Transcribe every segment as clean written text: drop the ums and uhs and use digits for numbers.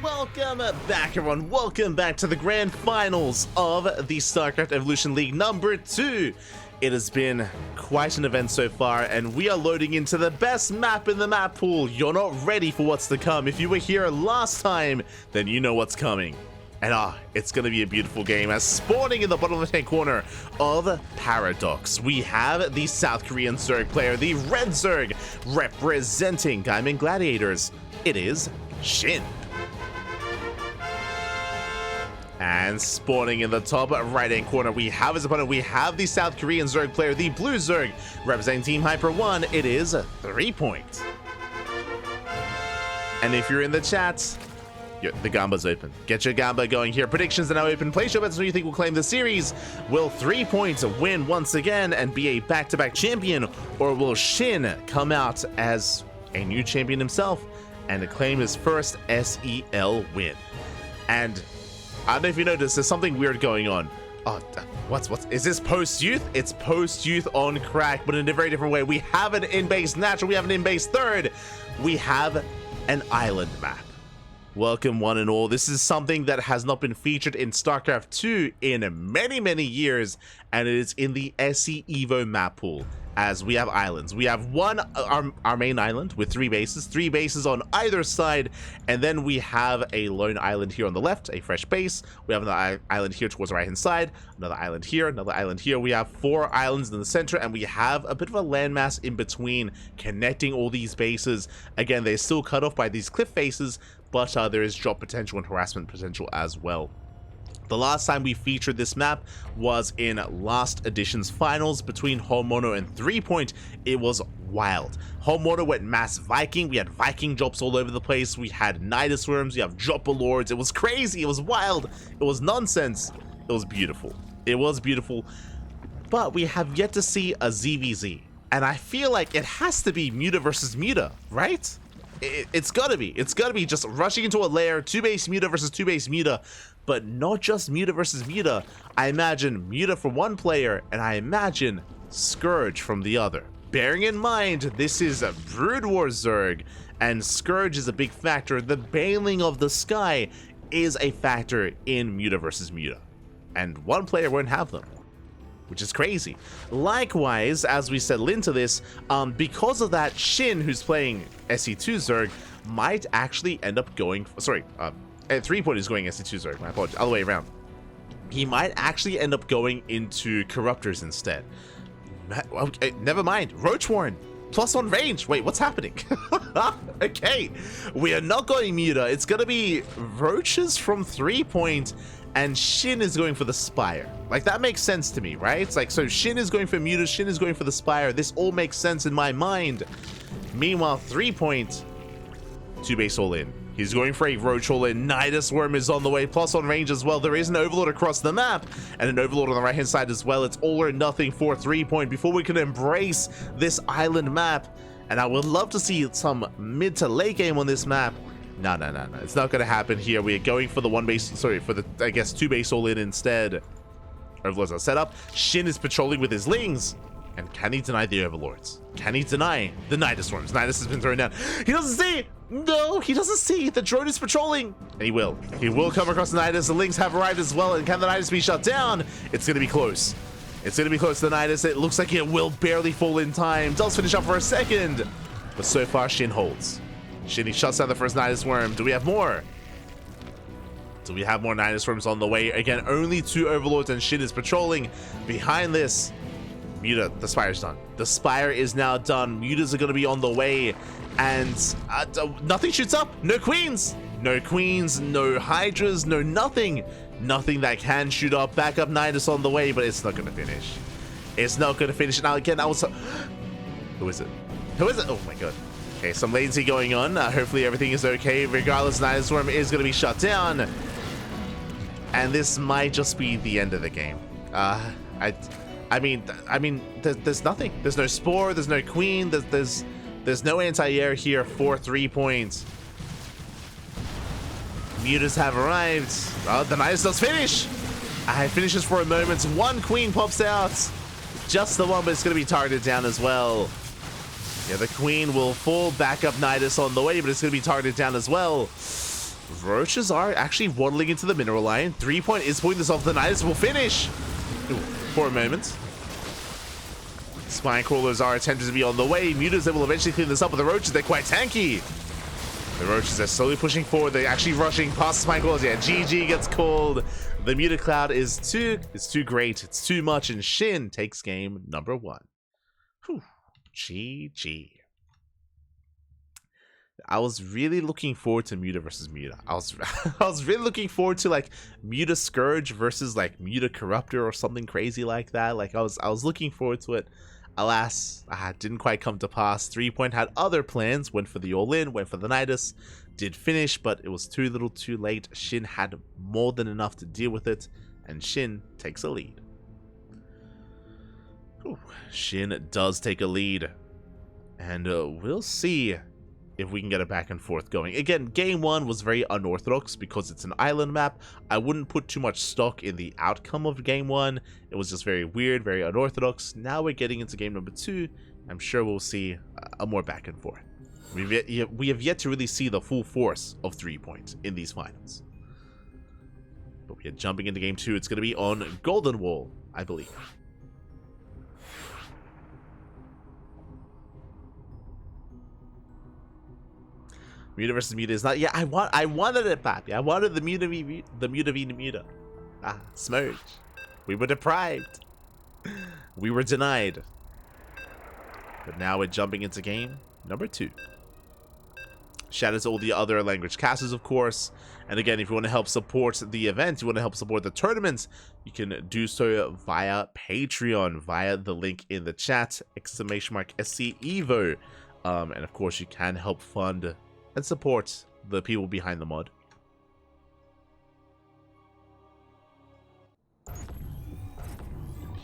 Welcome back, everyone. Welcome back to the grand finals of the StarCraft Evolution League number 2. It has been quite an event so far, and we are loading into the best map in the map pool. You're not ready for what's to come. If you were here last time, then you know what's coming. And it's going to be a beautiful game. As spawning in the bottom left-hand corner of Paradox, we have the South Korean Zerg player, the Red Zerg, representing Diamond Gladiators. It is SHIN. And spawning in the top right-hand corner, we have his opponent. We have the South Korean Zerg player, the Blue Zerg, representing Team Hyper 1. It is threepoint. And if you're in the chat, the Gamba's open. Get your Gamba going here. Predictions are now open. Place your bets who you think will claim the series. Will threepoint win once again and be a back-to-back champion, or will SHIN come out as a new champion himself and claim his first SEL win? And I don't know if you noticed, there's something weird going on. What's is this post-youth? It's post-youth on crack, but in a very different way. We have an in-base natural, we have an in-base third, we have an island map. Welcome one and all. This is something that has not been featured in StarCraft 2 in many years, and it is in the SE Evo map pool. As we have islands, we have our main island with three bases on either side, and then we have a lone island here on the left, a fresh base. We have another island here towards the right hand side, another island here, another island here. We have 4 islands in the center, and we have a bit of a landmass in between connecting all these bases. Again, they're still cut off by these cliff faces, but there is drop potential and harassment potential as well. The last time we featured this map was in last edition's finals between Homemono and threepoint. It was wild. Homemono went mass Viking. We had Viking drops all over the place. We had Nidus Worms. We have Dropper Lords. It was crazy. It was wild. It was nonsense. It was beautiful. It was beautiful. But we have yet to see a ZvZ. And I feel like it has to be Muta versus Muta, right? It's gotta be. It's gotta be just rushing into a lair, 2-base Muta versus 2-base Muta. But not just Muta versus Muta. I imagine Muta from one player, and I imagine Scourge from the other. Bearing in mind, this is a Brood War Zerg, and Scourge is a big factor. The Bailing of the Sky is a factor in Muta versus Muta. And one player won't have them, which is crazy. Likewise, as we settle into this, because of that, SHIN, who's playing SE2 Zerg, might actually end up going... threepoint is going SE2 Zerg, my apologies, other way around. He might actually end up going into Corruptors instead. Okay, never mind. Roach Warren, +1 range. Wait, what's happening? Okay, we are not going Muta. It's gonna be Roaches from threepoint, and SHIN is going for the Spire. Like, that makes sense to me, right? It's like, so SHIN is going for Muta, SHIN is going for the Spire. This all makes sense in my mind. Meanwhile, threepoint, 2-base all in. He's going for a Roach all-in. Nidus Worm is on the way, +1 range as well. There is an Overlord across the map, and an Overlord on the right-hand side as well. It's all or nothing for threepoint before we can embrace this island map. And I would love to see some mid to late game on this map. No. It's not going to happen here. We are going for the 1-base, sorry, for the, I guess, 2-base all-in instead. Overlords are set up. SHIN is patrolling with his Lings. And can he deny the Overlords? Can he deny the Nidus Worms? Nidus has been thrown down. He doesn't see! No, he doesn't see! The drone is patrolling! And he will. He will come across the Nidus. The Lings have arrived as well. And can the Nidus be shut down? It's going to be close. It's going to be close to the Nidus. It looks like it will barely fall in time. Does finish up for a second. But so far, SHIN holds. SHIN, he shuts down the first Nidus Worm. Do we have more? Do we have more Nidus Worms on the way? Again, only 2 Overlords, and SHIN is patrolling. Behind this, Muta, the Spire's done. The Spire is now done. Mutas are going to be on the way. And nothing shoots up. No Queens. No Queens, no Hydras, no nothing. Nothing that can shoot up. Backup Nidus on the way, but it's not going to finish. It's not going to finish. Now, again, I was... Who is it? Who is it? Oh, my God. Okay, some latency going on. Hopefully, everything is okay. Regardless, Nidus Worm is going to be shut down. And this might just be the end of the game. I mean, there's nothing. There's no Spore. There's no Queen. There's no anti-air here for threepoint. Mutas have arrived. Oh, the Nidus does finish. It finishes for a moment. 1 Queen pops out. Just the one, but it's going to be targeted down as well. Yeah, the Queen will fall. Back up Nidus on the way, but it's going to be targeted down as well. Roaches are actually waddling into the mineral line. 3point is pulling this off. The Nidus will finish. Ooh, for a moment. Spine crawlers are attempting to be on the way. Mutas, they will eventually clean this up, but the roaches, they're quite tanky. The roaches are slowly pushing forward. They're actually rushing past the spine crawlers. Yeah, GG gets called. The muted cloud is too great. It's too much, and SHIN takes game number 1. Whew. GG. I was really looking forward to Muta versus Muta. I was really looking forward to like Muta Scourge versus like Muta Corruptor or something crazy like that. Like I was looking forward to it. Alas, didn't quite come to pass. 3point had other plans, went for the all-in, went for the Nidus, did finish, but it was too little too late. SHIN had more than enough to deal with it, and SHIN takes a lead. Ooh, SHIN does take a lead, and we'll see if we can get a back and forth going. Again, game 1 was very unorthodox because it's an island map. I wouldn't put too much stock in the outcome of game 1. It was just very weird, very unorthodox. Now we're getting into game number 2. I'm sure we'll see a more back and forth. We have yet to really see the full force of 3point in these finals. But we are jumping into game 2. It's going to be on Golden Wall, I believe. Muta versus Muta is not. Yeah, I wanted it, Papi. I wanted the Muta v Muta. Smurge. We were deprived. We were denied. But now we're jumping into game number 2. Shout out to all the other language casters, of course. And again, if you want to help support the event, you want to help support the tournament, you can do so via Patreon, via the link in the chat, !SCEVO. And of course, you can help fund and support the people behind the mod.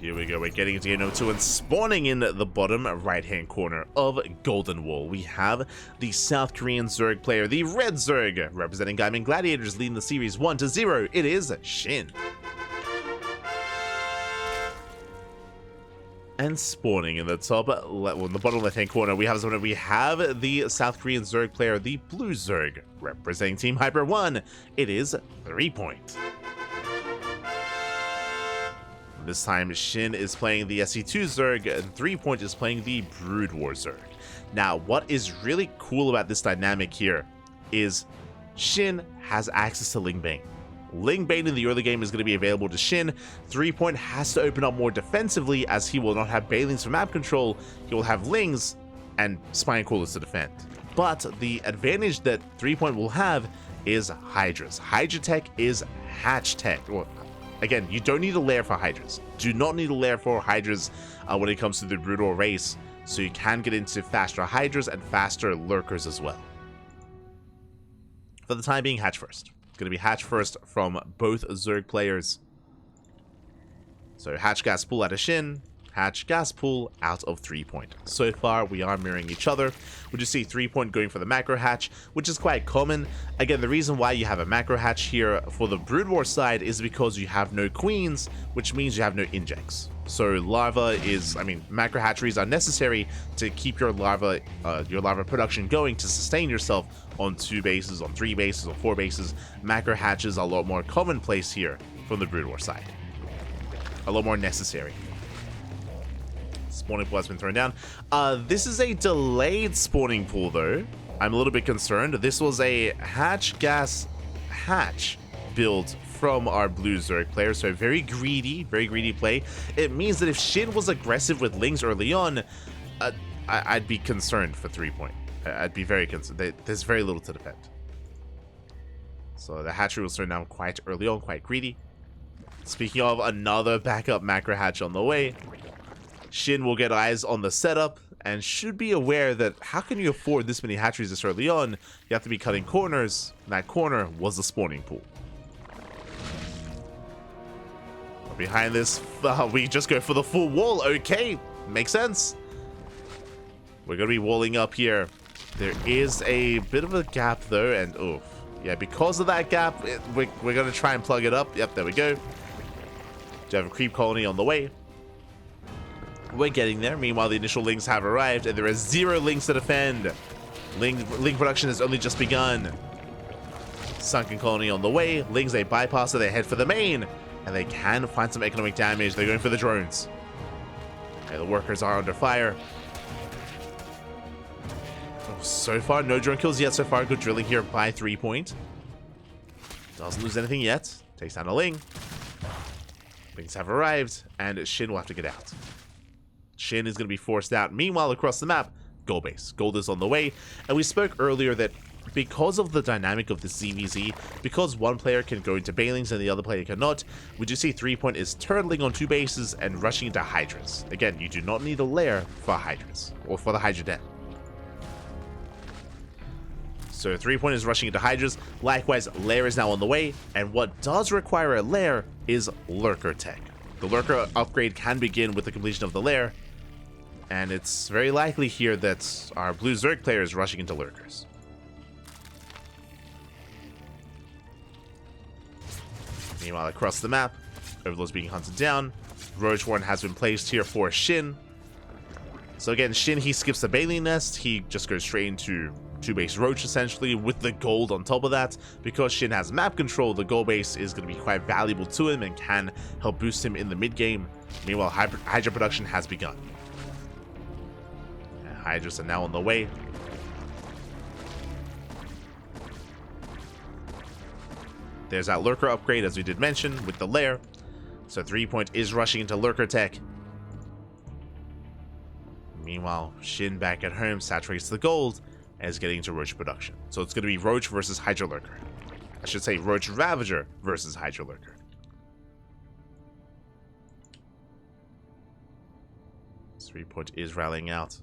Here we go, we're getting into game number 2 and spawning in the bottom right-hand corner of Golden Wall. We have the South Korean Zerg player, the Red Zerg, representing Gaimin Gladiators, leading the series 1-0. It is SHIN. And spawning in the top, well, in the bottom left-hand corner, we have the South Korean Zerg player, the Blue Zerg, representing Team Hyper 1. It is 3point. This time, SHIN is playing the SE2 Zerg, and 3point is playing the Brood War Zerg. Now, what is really cool about this dynamic here is SHIN has access to Ling Bane. Ling Bane in the early game is going to be available to SHIN. 3point has to open up more defensively as he will not have Banelings for map control. He will have Lings and Spine Crawlers to defend. But the advantage that 3point will have is Hydras. Hydra tech is hatch tech. Well, again, you don't need a lair for Hydras. Do not need a lair for Hydras when it comes to the Brutal race. So you can get into faster Hydras and faster Lurkers as well. For the time being, hatch first. Going to be hatch first from both Zerg players. So hatch gas pull out of SHIN, hatch gas pull out of 3point. So far we are mirroring each other. We just see 3point going for the macro hatch, which is quite common. Again, the reason why you have a macro hatch here for the Brood War side is because you have no queens, which means you have no injects. So larva is, macro hatcheries are necessary to keep your larva production going, to sustain yourself on 2 bases, on 3 bases, on 4 bases. Macro hatches are a lot more commonplace here from the Brood War side. A lot more necessary. Spawning pool has been thrown down. This is a delayed spawning pool though. I'm a little bit concerned. This was a hatch gas hatch build from our Blue Zerg player, so very greedy play. It means that if SHIN was aggressive with Lings early on, I'd be concerned for 3point. I'd be very concerned. There's very little to defend. So the hatchery was thrown down quite early on, quite greedy. Speaking of, another backup macro hatch on the way. SHIN will get eyes on the setup and should be aware that how can you afford this many hatcheries this early on? You have to be cutting corners. And that corner was the spawning pool. Behind this, we just go for the full wall. Okay, makes sense. We're going to be walling up here. There is a bit of a gap though, and oof. Yeah, because of that gap, we're going to try and plug it up. Yep, there we go. Do have a creep colony on the way. We're getting there. Meanwhile, the initial Lings have arrived, and there is 0 Lings to defend. Ling production has only just begun. Sunken Colony on the way. Lings, they bypass it, they head for the main. And they can find some economic damage. They're going for the drones. Okay, the workers are under fire. Oh, so far, no drone kills yet. So far, good drilling here by 3point. Doesn't lose anything yet. Takes down a Ling. Lings have arrived, and SHIN will have to get out. SHIN is going to be forced out. Meanwhile, across the map, gold base. Gold is on the way, and we spoke earlier that because of the dynamic of the ZvZ, because one player can go into Bailings and the other player cannot, we do see 3point is turtling on 2 bases and rushing into Hydras. Again, you do not need a lair for Hydras, or for the Hydra Den. So 3point is rushing into Hydras. Likewise, lair is now on the way, and what does require a lair is lurker tech. The lurker upgrade can begin with the completion of the lair, and it's very likely here that our blue Zerg player is rushing into lurkers. Meanwhile, across the map, Overlord's being hunted down. Roach Warren has been placed here for SHIN. So again, SHIN, he skips the Bailey Nest. He just goes straight into 2-base Roach, essentially, with the gold on top of that. Because SHIN has map control, the gold base is going to be quite valuable to him and can help boost him in the mid-game. Meanwhile, Hydra production has begun. And Hydras are now on the way. There's that lurker upgrade, as we did mention, with the lair. So 3point is rushing into lurker tech. Meanwhile, SHIN back at home saturates the gold and is getting into Roach production. So it's going to be Roach versus Hydra Lurker. I should say Roach Ravager versus Hydra Lurker. So 3point is rallying out.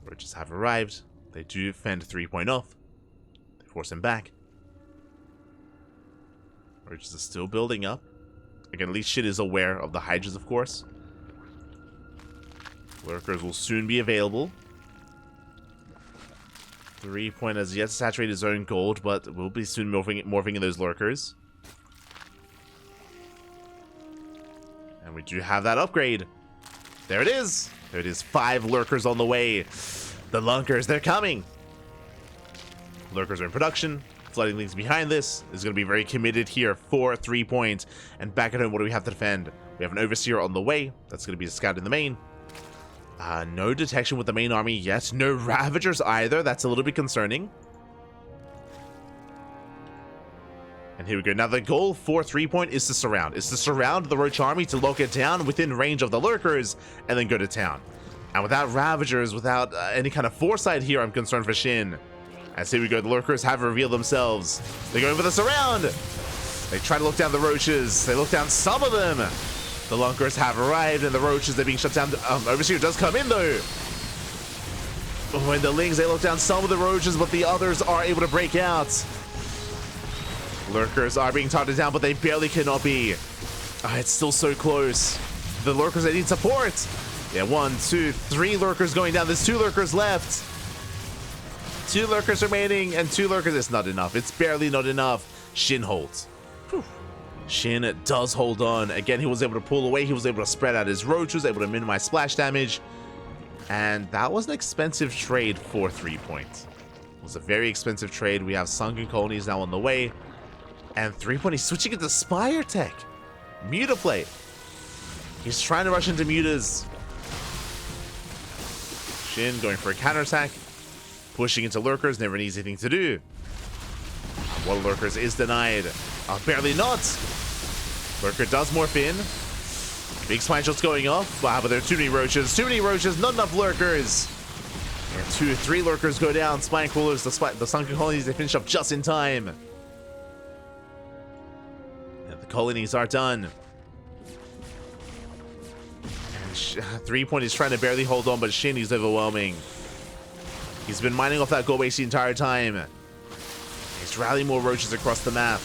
Roaches have arrived. They do fend 3point off. Force him back. Roaches are still building up. Again, at least SHIN is aware of the Hydras, of course. Lurkers will soon be available. 3point has yet to saturate his own gold, but will be soon morphing in those lurkers. And we do have that upgrade. There it is. There it is. 5 lurkers on the way. The lunkers, they're coming. Lurkers are in production. Flooding Lings behind this is going to be very committed here for 3point. And back at home, what do we have to defend? We have an Overseer on the way. That's going to be a scout in the main. No detection with the main army yet. No Ravagers either. That's a little bit concerning. And here we go. Now the goal for 3point is to surround. Is to surround the Roach army to lock it down within range of the Lurkers and then go to town. And without Ravagers, without any kind of foresight here, I'm concerned for SHIN. As here we go, the Lurkers have revealed themselves. They're going for the surround. They try to look down the Roaches. They look down some of them. The Lunkers have arrived, and the Roaches, they're being shut down. Overseer does come in, though. When the Lings, they look down some of the Roaches, but the others are able to break out. Lurkers are being taunted down, but they barely cannot be. It's still so close. The Lurkers, they need support. Yeah, 1, 2, 3 Lurkers going down. There's 2 Lurkers left. 2 Lurkers remaining, and 2 Lurkers. It's not enough. It's barely not enough. SHIN holds. Whew. SHIN does hold on. Again, he was able to pull away. He was able to spread out his Roaches, able to minimize splash damage. And that was an expensive trade for 3point. It was a very expensive trade. We have Sunken Colonies now on the way. And 3point, he's switching into Spire Tech. Mutaplate. He's trying to rush into Mutas. SHIN going for a counterattack. Pushing into Lurkers, never an easy thing to do. One Lurkers is denied. Barely not. Lurker does morph in. Big spine shots going off. Wow, but there are too many Roaches. Too many Roaches, not enough Lurkers. And 2, 3 Lurkers go down. Spine Crawlers, the Sunken Colonies, they finish up just in time. And the colonies are done. And 3point is trying to barely hold on, but SHIN is overwhelming. He's been mining off that gold base the entire time. He's rallying more Roaches across the map.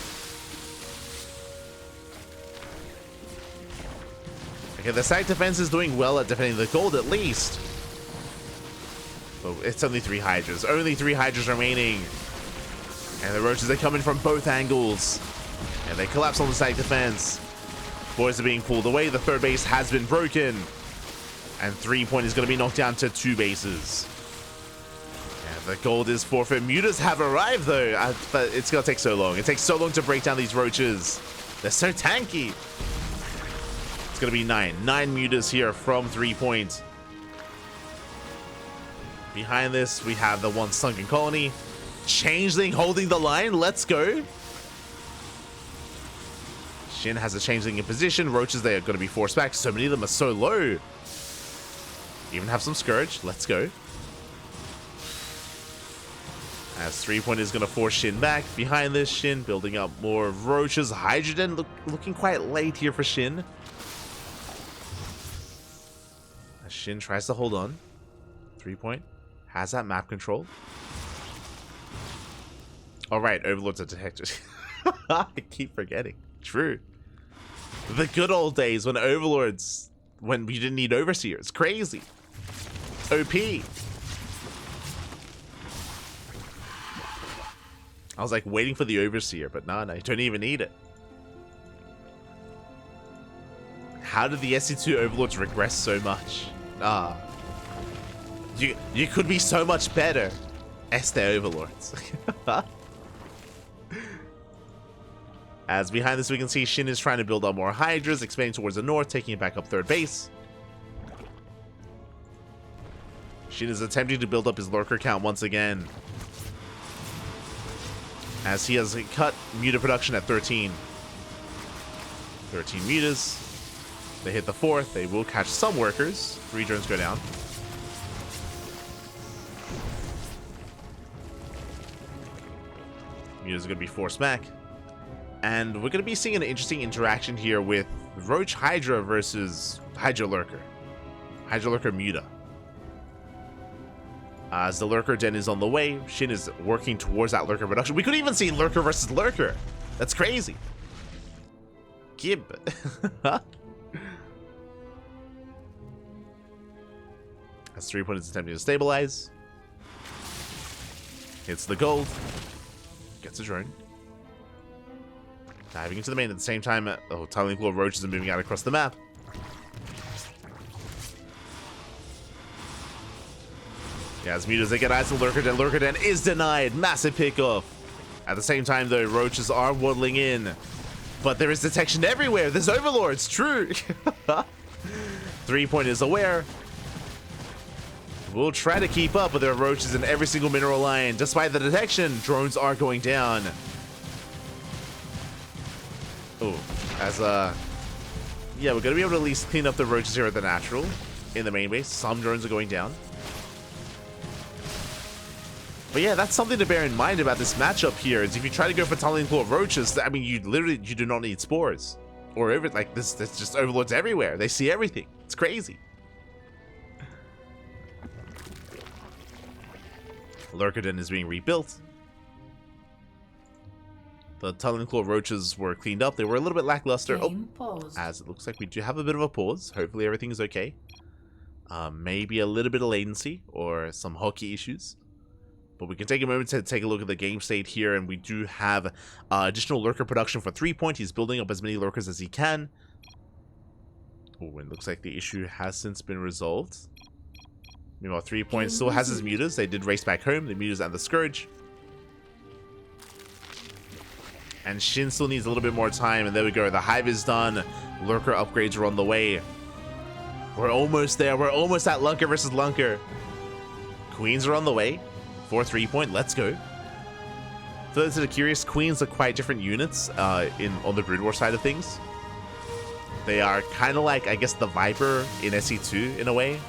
Okay, the side defense is doing well at defending the gold at least. But it's only 3 Hydras. Only 3 Hydras remaining. And the Roaches, they come in from both angles. And they collapse on the side defense. Boys are being pulled away. The 3rd base has been broken. And 3point is going to be knocked down to 2 bases. The gold is forfeit. Mutas have arrived though, but it's gonna take so long. It takes so long to break down these roaches. They're so tanky. It's gonna be 9 mutas here from 3-point. Behind this, we have the one sunken colony. Changeling holding the line. Let's go. Shin has a changeling in position. Roaches, they are going to be forced back. So many of them are so low. Even have some Scourge. Let's go. As 3-point is going to force Shin back. Behind this, Shin building up more roaches. Hydrogen looking quite late here for Shin. As Shin tries to hold on. 3-point has that map control. Alright, Overlords are detected. I keep forgetting. True. The good old days when Overlords, when we didn't need Overseers. Crazy. OP. I was like waiting for the Overseer, but no, you don't even need it. How did the SC2 Overlords regress so much? You could be so much better as the Overlords. As behind this we can see Shin is trying to build up more Hydras, expanding towards the north, taking it back up third base. Shin is attempting to build up his lurker count once again, as he has cut muta production at 13. 13 mutas. They hit the fourth. They will catch some workers. 3 drones go down. Mutas are going to be forced back. And we're going to be seeing an interesting interaction here with Roach Hydra versus Hydra Lurker. Hydra Lurker Muta. As the Lurker Den is on the way, Shin is working towards that Lurker production. We could even see Lurker versus Lurker. That's crazy. Gib. As 3-point is attempting to stabilize. Hits the gold. Gets a drone. Diving into the main at the same time. Oh, Tunneling Claw roaches are moving out across the map. Yeah, as mutas, they get eyes on Lurker Den. Lurker Den is denied. Massive pickoff. At the same time, though, roaches are waddling in. But there is detection everywhere. There's Overlords. True. 3-point is aware. We'll try to keep up, but there are roaches in every single mineral line. Despite the detection, drones are going down. Oh, yeah, we're gonna be able to at least clean up the roaches here at the natural in the main base. Some drones are going down. But yeah, that's something to bear in mind about this matchup here, is if you try to go for Tunneling Claw roaches, I mean, you do not need spores. Or like this, there's just Overlords everywhere. They see everything. It's crazy. Lurker Den is being rebuilt. The Tunneling Claw roaches were cleaned up. They were a little bit lackluster. As it looks like we do have a bit of a pause. Hopefully everything is okay. Maybe a little bit of latency or some hotkey issues. But we can take a moment to take a look at the game state here, and we do have additional lurker production for 3-point. He's building up as many lurkers as he can. Oh, it looks like the issue has since been resolved. Meanwhile, 3-point still has his mutas. They did race back home, the mutas and the Scourge. And Shin still needs a little bit more time, and there we go. The hive is done. Lurker upgrades are on the way. We're almost there. We're almost at Lunker versus Lunker. Queens are on the way for 3-point. Let's go. For those that are curious, Queens are quite different units on the Brood War side of things. They are kind of like, I guess, the Viper in SE2 in a way.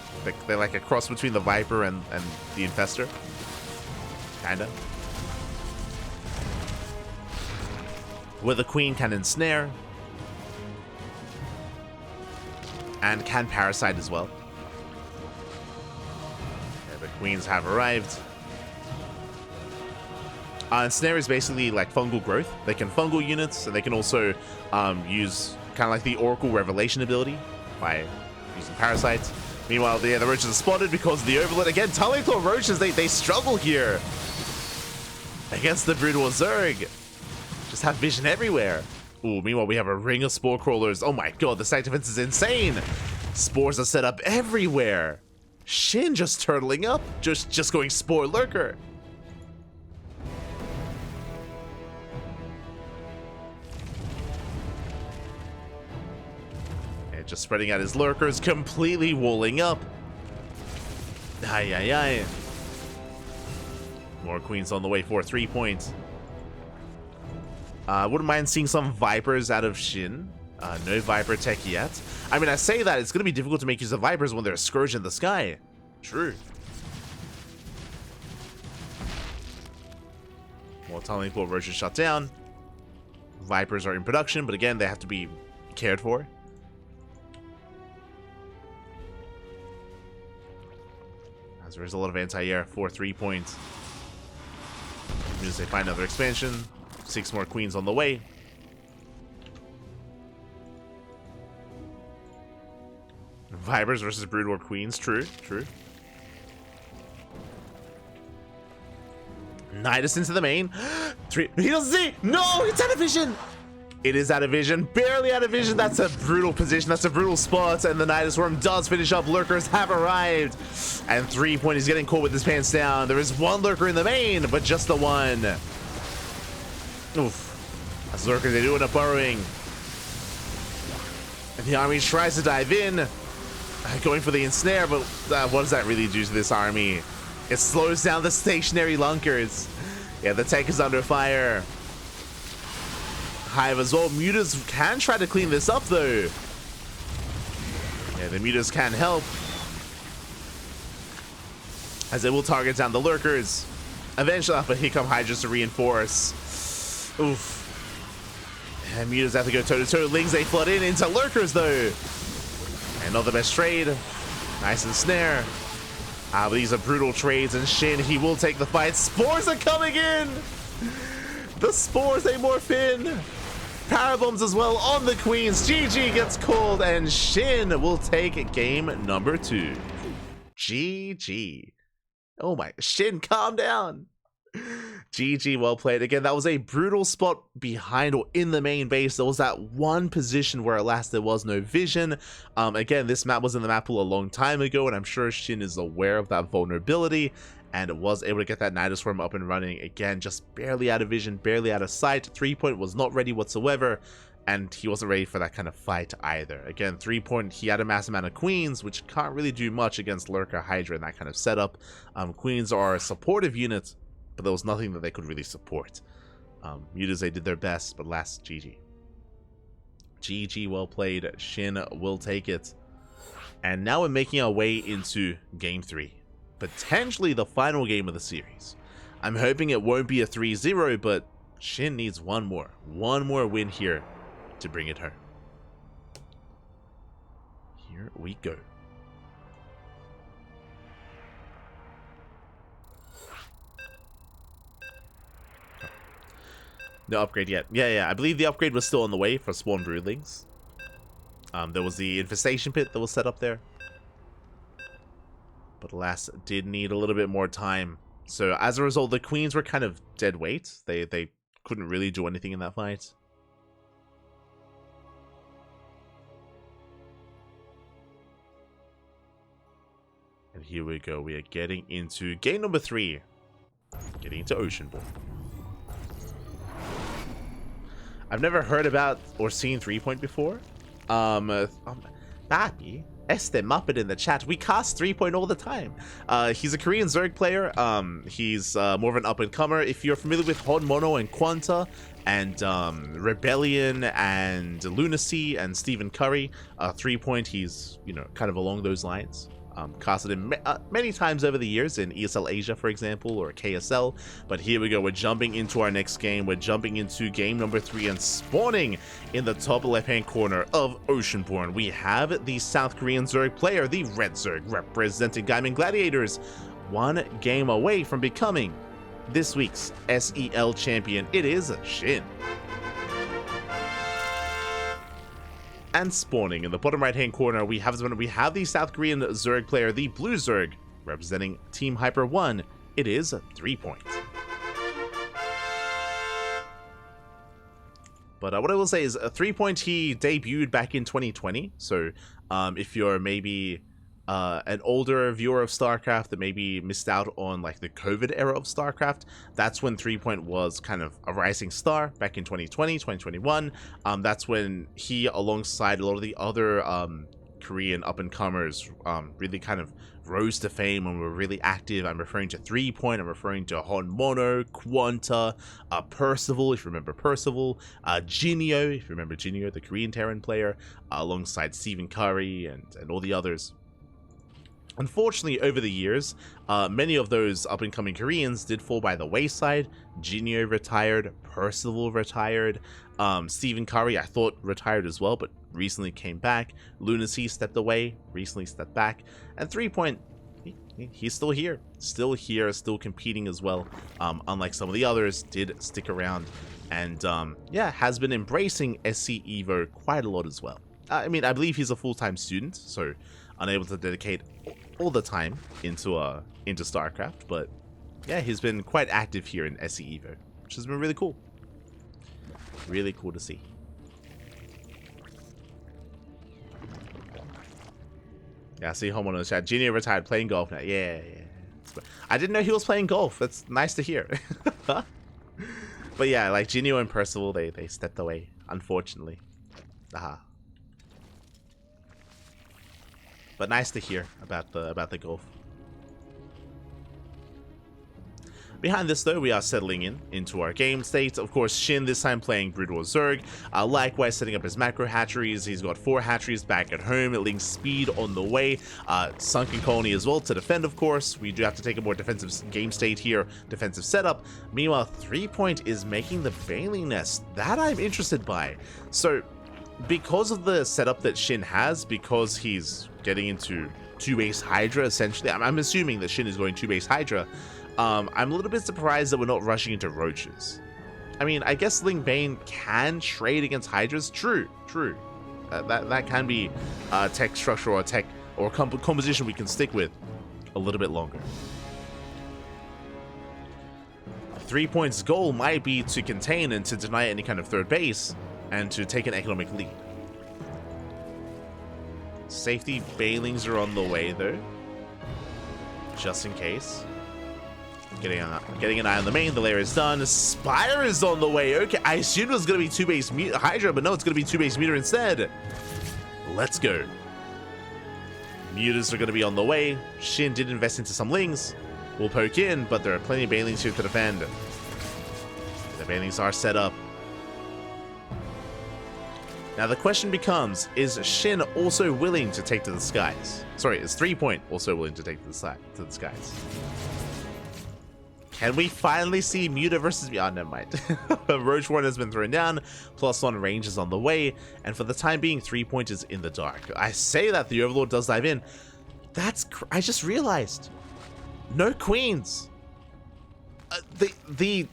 They're like a cross between the Viper and the Infestor. Kinda. Where the Queen can ensnare. And can parasite as well. Yeah, the Queens have arrived. Ensnare is basically like fungal growth. They can fungal units, and they can also use kind of like the Oracle Revelation ability by using parasites. Meanwhile, the roaches are spotted because of the Overlord. Again, Tunneling Claw roaches, they struggle here against the Brood War Zerg. Just have vision everywhere. Ooh, meanwhile, we have a ring of spore crawlers. Oh my god, the stack defense is insane. Spores are set up everywhere. SHIN just turtling up, just going Spore Lurker. And just spreading out his lurkers, completely walling up. Aye. More queens on the way for 3 points. Wouldn't mind seeing some Vipers out of SHIN. No Viper tech yet. I mean, I say that, it's going to be difficult to make use of Vipers when they're a scourge in the sky. True. More tunneling pool Roaches shut down. Vipers are in production, but again, they have to be cared for. As there is a lot of anti-air for 3 points. As they find another expansion. 6 more queens on the way. Vipers versus Brood Warp Queens. True. Nidus into the main. 3. He doesn't see. No, it's out of vision. It is out of vision. Barely out of vision. That's a brutal position. That's a brutal spot. And the Nidus Worm does finish up. Lurkers have arrived. And 3 point is getting caught with his pants down. There is one lurker in the main, but just the one. Oof. As lurkers, they do end up burrowing. And the army tries to dive in. Going for the ensnare, but what does that really do to this army? It slows down the stationary lunkers. Yeah, the tech is under fire. Hive as well. Mutas can try to clean this up, though. Yeah, the Mutas can help. As they will target down the lurkers. Eventually, but here come Hydras to reinforce. Oof. And Mutas have to go toe-to-toe. Lings, they flood in into lurkers, though. And not the best trade. Nice and snare. But these are brutal trades, and SHIN, he will take the fight. Spores are coming in! The spores, they morph in. Parabombs as well on the queens. GG gets called, and SHIN will take game number 2. GG. Oh my, SHIN, calm down. GG, well played. Again, that was a brutal spot behind or in the main base. There was that one position where alas there was no vision. Again, this map was in the map pool a long time ago, and I'm sure SHIN is aware of that vulnerability and was able to get that Nidus Worm up and running. Again, just barely out of vision, barely out of sight. 3 point was not ready whatsoever, and he wasn't ready for that kind of fight either. Again, 3 point, he had a mass amount of queens, which can't really do much against Lurker, Hydra, and that kind of setup. Queens are a supportive unit, but there was nothing that they could really support. Mutas, they did their best, but last, GG. GG, well played. SHIN will take it. And now we're making our way into Game 3. Potentially the final game of the series. I'm hoping it won't be a 3-0, but SHIN needs one more win here to bring it home. Here we go. No upgrade yet. Yeah, I believe the upgrade was still on the way for Spawn Broodlings. There was the infestation pit that was set up there. But alas, did need a little bit more time. So as a result, the queens were kind of dead weight. They couldn't really do anything in that fight. And here we go. We are getting into game number 3. Getting into Oceanborn. I've never heard about or seen 3 point before. Bappy, este Muppet in the chat. We cast 3 point all the time. He's a Korean Zerg player. He's more of an up-and-comer. If you're familiar with Hon Mono and Quanta and Rebellion and Lunacy and Stephen Curry, 3 point, he's, you know, kind of along those lines. Casted him many times over the years in ESL Asia, for example, or KSL. But here we go. We're jumping into our next game. We're jumping into game number 3 and spawning in the top left-hand corner of Oceanborn. We have the South Korean Zerg player, the Red Zerg, representing Gaimin Gladiators, 1 game away from becoming this week's SEL champion. It is SHIN. And spawning in the bottom right hand corner, we have the South Korean Zerg player, the Blue Zerg, representing Team Hyper 1. It is 3 point. But what I will say is, 3 point, he debuted back in 2020. So if you're maybe an older viewer of StarCraft that maybe missed out on like the COVID era of StarCraft, that's when threepoint was kind of a rising star back in 2020, 2021. That's when he, alongside a lot of the other Korean up-and-comers, really kind of rose to fame and were really active. I'm referring to threepoint, I'm referring to Honmono, Quanta, Percival, if you remember Percival, Jinyo, if you remember Jinyo, the Korean Terran player, alongside Stephen Curry and all the others. Unfortunately, over the years, many of those up-and-coming Koreans did fall by the wayside. Jinyo retired, Percival retired, Stephen Curry I thought retired as well, but recently came back. Lunacy stepped away, recently stepped back, and threepoint, he's still here, still competing as well. Unlike some of the others, did stick around, and yeah, has been embracing SC Evo quite a lot as well. I mean, I believe he's a full-time student, so unable to dedicate all the time into StarCraft, but yeah, he's been quite active here in SC Evo, which has been really cool. Really cool to see. Yeah, I see Homo in the chat. Junior retired playing golf now. Yeah. I didn't know he was playing golf. That's nice to hear. But yeah, like Jinyo and Percival, they stepped away, unfortunately. But nice to hear about the golf. Behind this though, we are settling into our game state. Of course, Shin this time playing Brutal Zerg. Likewise, setting up his macro hatcheries. He's got 4 hatcheries back at home. It links speed on the way. Sunken Colony as well to defend, of course. We do have to take a more defensive game state here. Defensive setup. Meanwhile, threepoint is making the Baneling Nest. That I'm interested by. So, because of the setup that Shin has, because he's getting into 2-base Hydra, essentially. I'm assuming that Shin is going 2-base Hydra. I'm a little bit surprised that we're not rushing into roaches. I mean, I guess Ling Bane can trade against Hydras. True. That can be a tech structure or a tech or composition we can stick with a little bit longer. Threepoint's goal might be to contain and to deny any kind of third base and to take an economic lead. Safety Banelings are on the way though, just in case. Getting an eye on the main. The layer is done. Spire is on the way. Okay, I assumed it was going to be 2-base Hydra, but no, it's going to be 2-base Muta instead. Let's go. Mutas are going to be on the way. Shin did invest into some Lings. We'll poke in, but there are plenty of Banelings here to defend. The Banelings are set up. Now the question becomes, is Shin also willing to take to the skies? Sorry, is threepoint also willing to take to the skies? Can we finally see Muta versus... Oh, never mind. Roach Warren has been thrown down. +1 range is on the way. And for the time being, threepoint is in the dark. I say that the Overlord does dive in. I just realized. No queens. The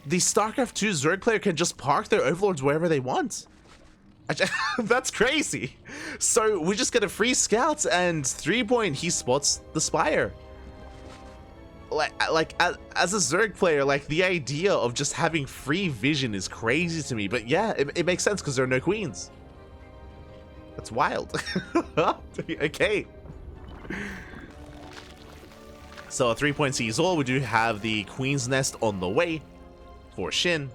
StarCraft 2 Zerg player can just park their Overlords wherever they want. That's crazy. So we just get a free scout and threepoint, he spots the Spire. Like as a Zerg player, like the idea of just having free vision is crazy to me. But yeah, it makes sense because there are no queens. That's wild. Okay. So a threepoint sees all. We do have the Queen's Nest on the way for Shin.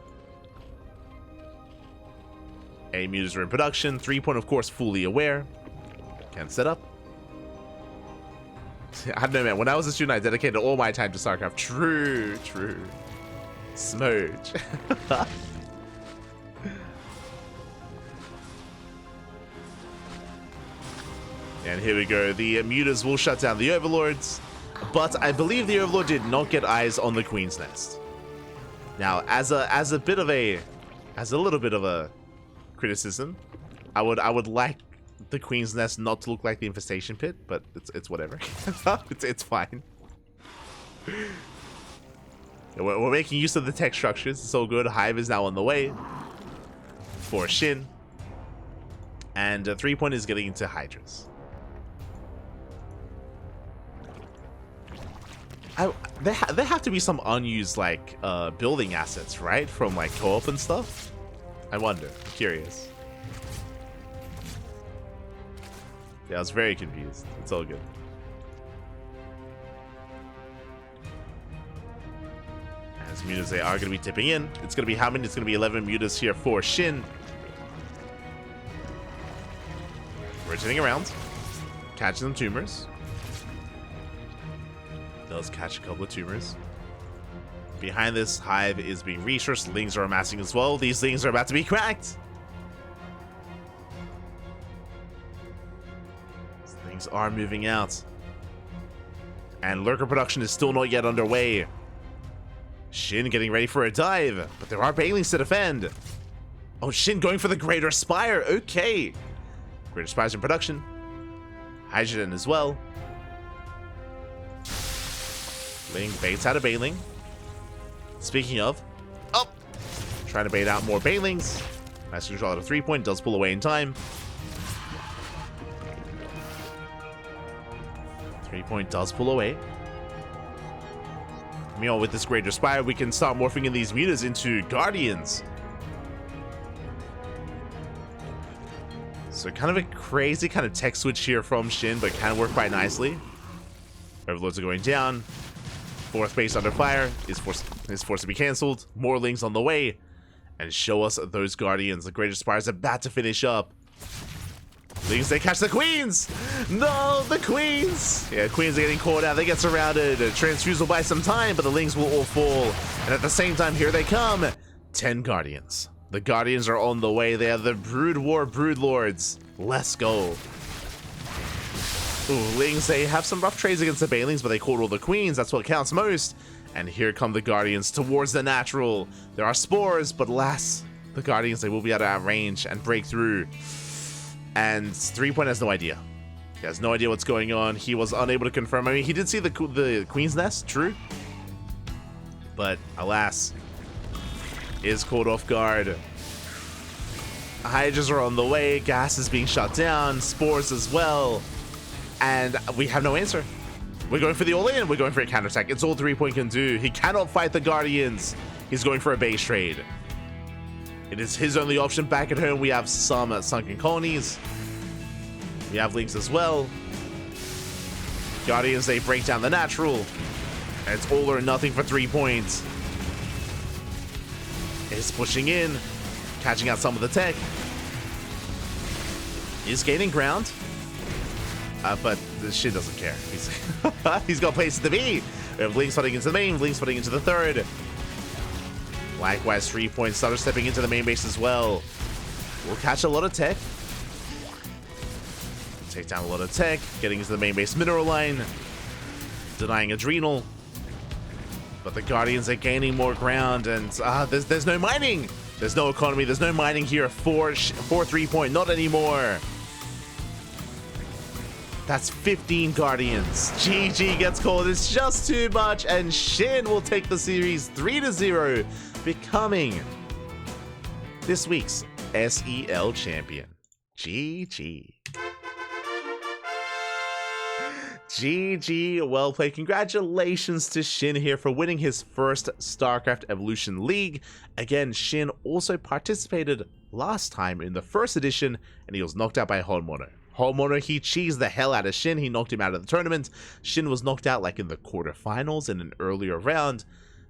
A Mutas are in production. Threepoint, of course, fully aware. Can set up. I don't know, man. When I was a student, I dedicated all my time to StarCraft. True. Smooch. And here we go. The Mutas will shut down the Overlords, but I believe the Overlord did not get eyes on the Queen's Nest. Now, as a little bit of a criticism, I would like the Queen's Nest not to look like the Infestation Pit, but it's whatever. it's fine. We're making use of the tech structures. It's all good. Hive is now on the way for Shin, and threepoint is getting into Hydras. There have to be some unused like building assets, right, from like co-op and stuff. I wonder. I'm curious. Yeah, I was very confused. It's all good. As mutas, they are going to be tipping in. It's going to be how many? It's going to be 11 mutas here for SHIN. Rotating around. Catching them tumors. Does catch a couple of tumors. Behind this, Hive is being resourced. Lings are amassing as well. These Lings are about to be cracked. Things are moving out. And Lurker production is still not yet underway. SHIN getting ready for a dive, but there are Banelings to defend. Oh, SHIN going for the Greater Spire. Okay. Greater Spire's in production. Hydrogen as well. Ling baits out a Baneling. Speaking of, oh, trying to bait out more Banelings. Nice control out of 3-point, does pull away in time. 3-point does pull away. Meanwhile, with this Greater Spire, we can start morphing in these mutas into Guardians. So kind of a crazy kind of tech switch here from SHIN, but can work quite nicely. Overlords are going down. 4th base under fire is forced to be cancelled. More Lings on the way. And show us those Guardians. The Greater Spire is about to finish up. Lings, they catch the Queens! No, the Queens! Yeah, Queens are getting caught out. They get surrounded. Transfuse will buy some time, but the Lings will all fall. And at the same time, here they come. 10 Guardians. The Guardians are on the way. They are the Brood War Broodlords. Let's go. Ooh, Lings, they have some rough trades against the Banelings, but they caught all the Queens. That's what counts most. And here come the Guardians towards the natural. There are spores, but alas, the Guardians, they will be able to outrange and break through. And 3-point has no idea. He has no idea what's going on. He was unable to confirm. I mean, he did see the Queen's Nest, true. But alas, is caught off guard. Hydras are on the way. Gas is being shut down. Spores as well. And we have no answer. We're going for the all-in. We're going for a counterattack. It's all 3-point can do. He cannot fight the Guardians. He's going for a base trade. It is his only option. Back at home, we have some sunken colonies. We have Lings as well. Guardians, they break down the natural. And it's all or nothing for 3 points. Is pushing in. Catching out some of the tech. Is gaining ground. But the SHIN doesn't care. He's got places to be. We have Lings fighting into the main, Lings fighting into the third. Likewise, 3-point starter stepping into the main base as well. We'll catch a lot of tech. Take down a lot of tech. Getting into the main base mineral line. Denying Adrenal. But the Guardians are gaining more ground, and there's no mining. There's no economy. There's no mining here for 3-point. Not anymore. That's 15 Guardians. GG gets called. It's just too much, and SHIN will take the series 3-0, becoming this week's SEL champion. GG. GG, well played. Congratulations to SHIN here for winning his first StarCraft Evolution League. Again, SHIN also participated last time in the first edition, and he was knocked out by Hormono. Hormono, he cheesed the hell out of SHIN. He knocked him out of the tournament. SHIN was knocked out like in the quarterfinals in an earlier round.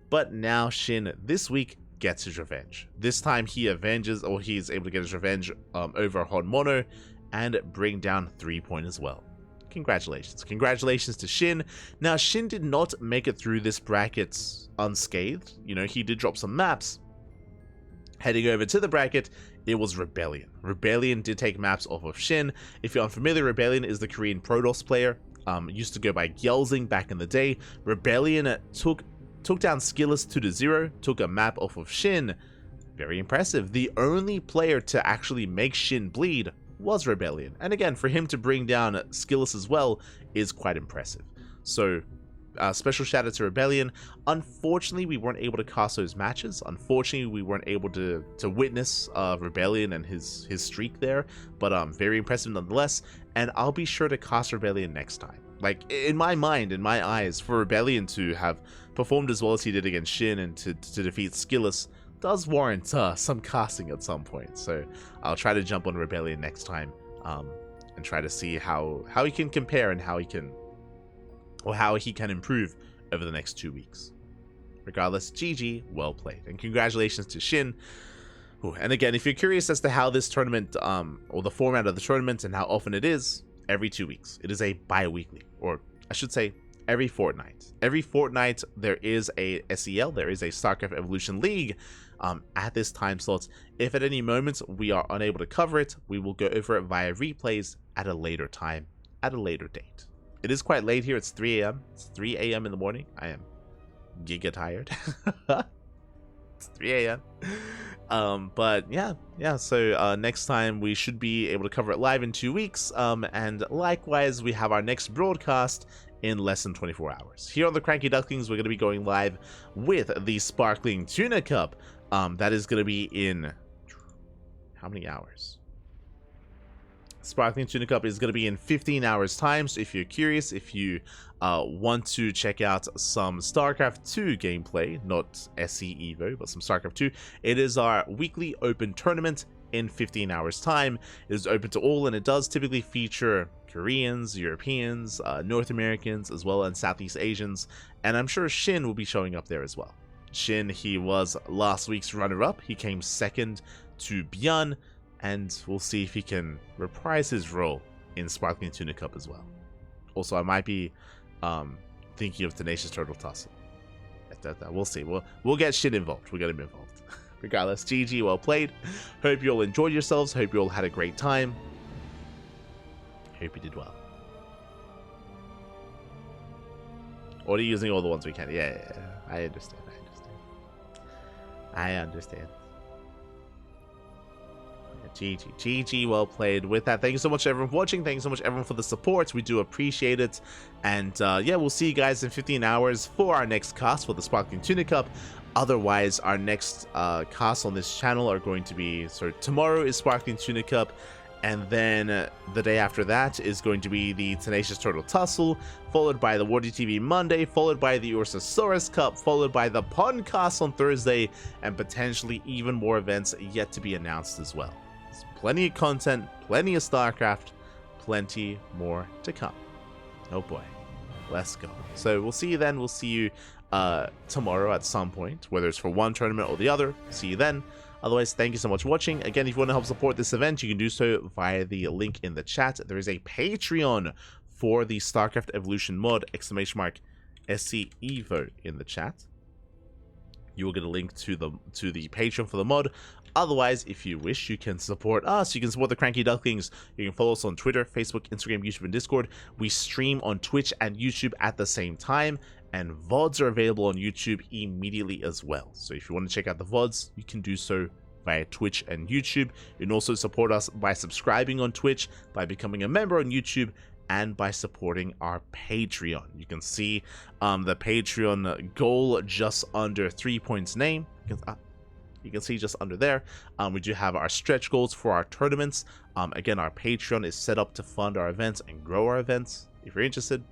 But now SHIN, this week, gets his revenge. This time he avenges, or he's able to get his revenge over Hormono and bring down 3-point as well. Congratulations. Congratulations to SHIN. Now, SHIN did not make it through this bracket unscathed. You know, he did drop some maps. Heading over to the bracket, it was Rebellion. Rebellion did take maps off of SHIN. If you're unfamiliar, Rebellion is the Korean Protoss player. Used to go by Gyelzing back in the day. Rebellion took down Skillus 2-0, took a map off of SHIN. Very impressive. The only player to actually make SHIN bleed was Rebellion. And again, for him to bring down Skillus as well is quite impressive. So, special shout out to Rebellion. Unfortunately, we weren't able to cast those matches. Unfortunately, we weren't able to witness Rebellion and his streak there. But very impressive nonetheless. And I'll be sure to cast Rebellion next time. Like, in my mind, in my eyes, for Rebellion to have performed as well as he did against SHIN and to defeat Skillus does warrant some casting at some point. So I'll try to jump on Rebellion next time and try to see how he can compare and how he can improve over the next 2 weeks. Regardless, GG, well played. And congratulations to SHIN. Ooh, and again, if you're curious as to how this tournament, or the format of the tournament and how often it is, every 2 weeks. It is a bi-weekly, or I should say every fortnight. Every fortnight there is a SEL, there is a StarCraft Evolution League at this time slot. If at any moment we are unable to cover it, we will go over it via replays at a later time, at a later date. It is quite late here. It's 3 a.m. It's 3 a.m. in the morning. I am giga tired. It's 3 a.m. But yeah, so next time we should be able to cover it live in 2 weeks, and likewise we have our next broadcast in less than 24 hours. Here on the CranKy Ducklings, we're going to be going live with the Sparkling Tuna Cup. That is going to be in how many hours? Sparkling Tuna Cup is going to be in 15 hours time, so if you're curious, if you want to check out some StarCraft 2 gameplay, not SE Evo, but some StarCraft 2, it is our weekly open tournament in 15 hours time. It is open to all, and it does typically feature Koreans, Europeans, North Americans, as well as Southeast Asians, and I'm sure SHIN will be showing up there as well. SHIN, he was last week's runner-up. He came second to Bjorn, and we'll see if he can reprise his role in Sparkling Tuna Cup as well. Also, I might be thinking of Tenacious Turtle Tussle. We'll see. We'll get SHIN involved. We'll get him involved. Regardless, GG, well played. Hope you all enjoyed yourselves. Hope you all had a great time. Hope you did well. Or using all the ones we can. Yeah. I understand. I understand. GG, well played. With that, thank you so much everyone for watching. Thank you so much everyone for the support. We do appreciate it. And yeah, we'll see you guys in 15 hours for our next cast for the Sparkling Tuna Cup. Otherwise, our next casts on this channel are going to be, so tomorrow is Sparkling Tuna Cup, and then the day after that is going to be the Tenacious Turtle Tussle, followed by the Wardy TV Monday, followed by the Ursasaurus Cup, followed by the Podcast on Thursday, and potentially even more events yet to be announced as well. There's plenty of content, plenty of StarCraft, plenty more to come. Oh boy, let's go. So we'll see you then. We'll see you tomorrow at some point, whether it's for one tournament or the other. See you then. Otherwise, thank you so much for watching. Again, if you want to help support this event, you can do so via the link in the chat. There is a Patreon for the StarCraft Evolution mod, !SC Evo in the chat. You will get a link to the Patreon for the mod. Otherwise, if you wish, you can support us. You can support the CranKy Ducklings. You can follow us on Twitter, Facebook, Instagram, YouTube, and Discord. We stream on Twitch and YouTube at the same time, and VODs are available on YouTube immediately as well. So if you want to check out the VODs, you can do so via Twitch and YouTube. You can also support us by subscribing on Twitch, by becoming a member on YouTube, and by supporting our Patreon. You can see the Patreon goal just under threepoint's name. You can see just under there. We do have our stretch goals for our tournaments. Again, our Patreon is set up to fund our events and grow our events. If you're interested,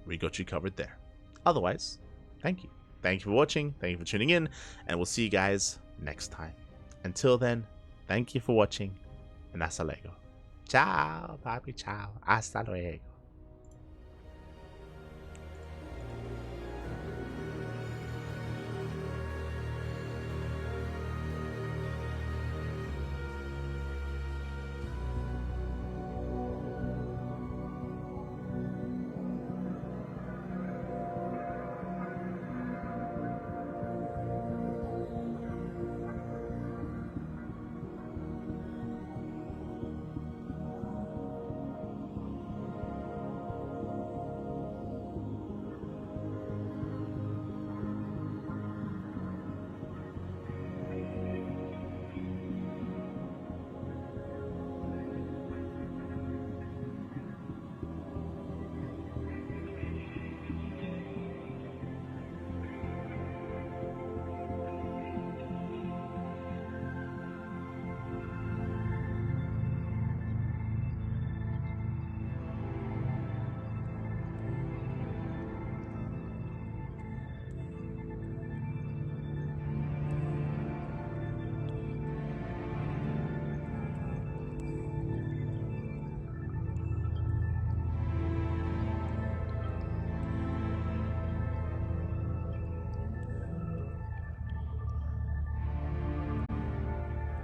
we got you covered there. Otherwise, thank you. Thank you for watching. Thank you for tuning in. And we'll see you guys next time. Until then, thank you for watching. And hasta luego. Ciao, papi, ciao. Hasta luego.